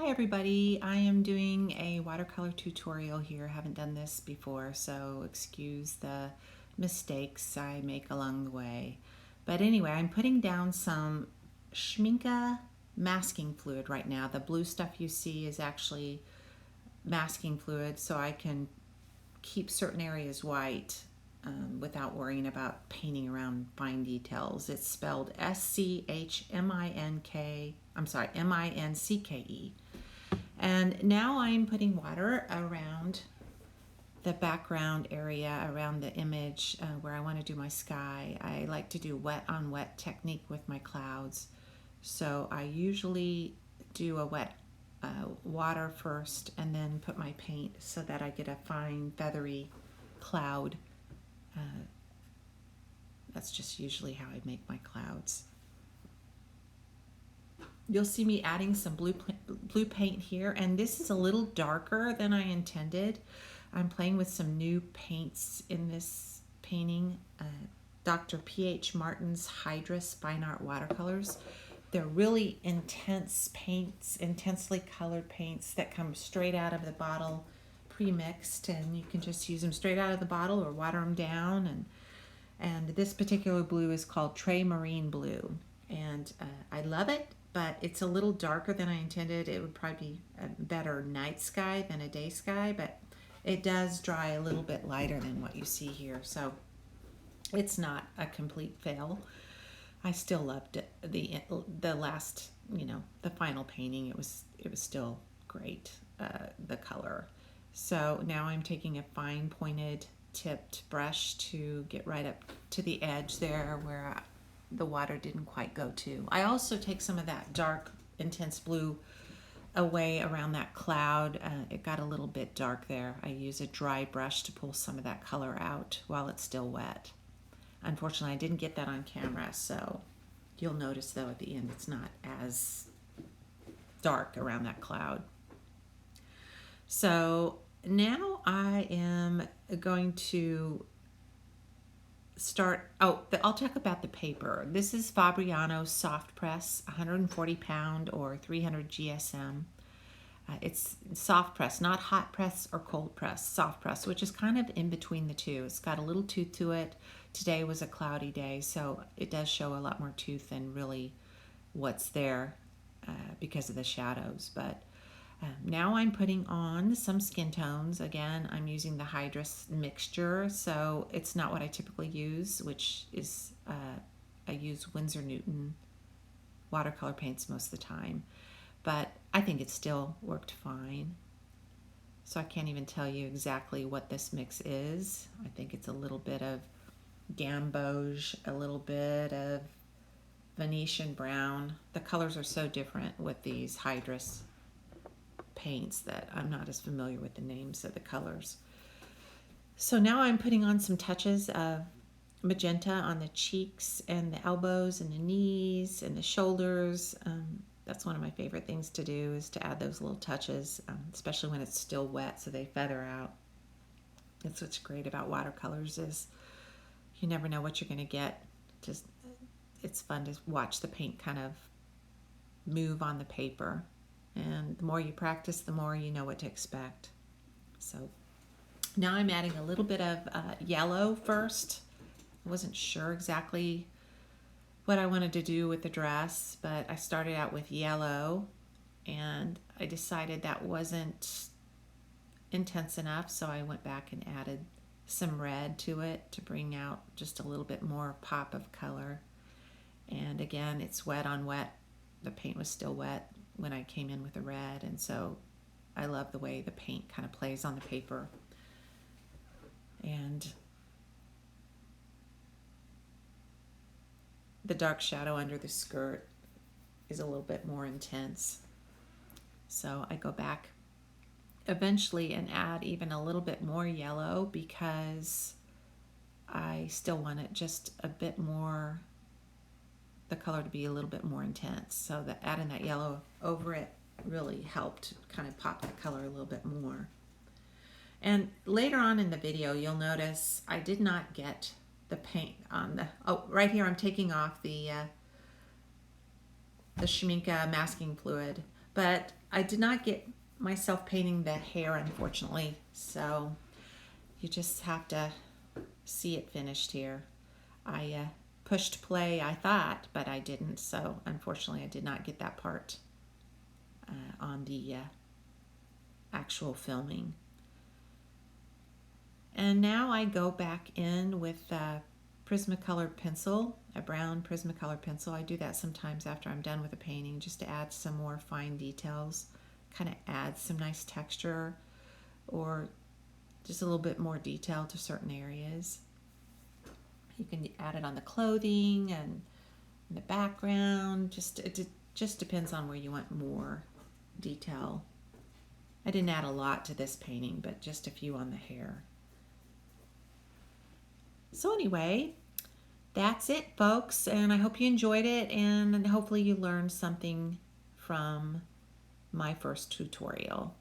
Hi everybody, I am doing a watercolor tutorial here. I haven't done this before, so excuse the mistakes I make along the way. But anyway, I'm putting down some Schminke masking fluid right now. The blue stuff you see is actually masking fluid, so I can keep certain areas white without worrying about painting around fine details. It's spelled S-C-H-M-I-N-K, I'm sorry, M-I-N-C-K-E. And now I'm putting water around the background area, around the image where I want to do my sky. I like to do wet on wet technique with my clouds. So I usually do a wet water first and then put my paint so that I get a fine feathery cloud. That's just usually how I make my clouds. You'll see me adding some blue paint here, and this is a little darker than I intended. I'm playing with some new paints in this painting. Dr. P.H. Martin's Hydrus Fine Art Watercolors. They're really intense paints, intensely colored paints that come straight out of the bottle pre-mixed, and you can just use them straight out of the bottle or water them down. And this particular blue is called Marine Blue, and I love it. But it's a little darker than I intended. It would probably be a better night sky than a day sky, but it does dry a little bit lighter than what you see here. So it's not a complete fail. I still loved it. The last, the final painting. It was still great, the color. So now I'm taking a fine pointed tipped brush to get right up to the edge there where the water didn't quite go to. I also take some of that dark, intense blue away around that cloud. It got a little bit dark there. I use a dry brush to pull some of that color out while it's still wet. Unfortunately, I didn't get that on camera, so you'll notice though at the end it's not as dark around that cloud. So now I am going to I'll talk about the paper. This is Fabriano Soft Press, 140 pound or 300 GSM. It's soft press, not hot press or cold press, soft press, which is kind of in between the two. It's got a little tooth to it. Today was a cloudy day, so it does show a lot more tooth than really what's there because of the shadows. But now I'm putting on some skin tones. Again, I'm using the Hydrus mixture, so it's not what I typically use, which is I use Winsor Newton watercolor paints most of the time, but I think it still worked fine. So I can't even tell you exactly what this mix is. I think it's a little bit of gamboge, a little bit of Venetian brown. The colors are so different with these Hydrus paints that I'm not as familiar with the names of the colors. So now I'm putting on some touches of magenta on the cheeks and the elbows and the knees and the shoulders. That's one of my favorite things to do, is to add those little touches, especially when it's still wet so they feather out. That's what's great about watercolors, is you never know what you're going to get. Just it's fun to watch the paint kind of move on the paper. And the more you practice, the more you know what to expect. So now I'm adding a little bit of yellow first. I wasn't sure exactly what I wanted to do with the dress, but I started out with yellow, and I decided that wasn't intense enough, so I went back and added some red to it to bring out just a little bit more pop of color. And again, it's wet on wet. The paint was still wet when I came in with the red, and so I love the way the paint kind of plays on the paper. And the dark shadow under the skirt is a little bit more intense. So I go back eventually and add even a little bit more yellow because I still want it just a bit more, the color to be a little bit more intense. So that adding that yellow over it really helped kind of pop that color a little bit more. And later on in the video, you'll notice I did not get the paint on the, right here I'm taking off the Schminke masking fluid, but I did not get myself painting the hair, unfortunately, so you just have to see it finished here. I pushed play, I thought, but I didn't, so unfortunately I did not get that part on the actual filming. And now I go back in with a Prismacolor pencil, a brown Prismacolor pencil. I do that sometimes after I'm done with a painting just to add some more fine details, kind of add some nice texture or just a little bit more detail to certain areas. You can add it on the clothing and in the background. It just depends on where you want more detail. I didn't add a lot to this painting, but just a few on the hair. So anyway, that's it, folks, and I hope you enjoyed it, and hopefully you learned something from my first tutorial.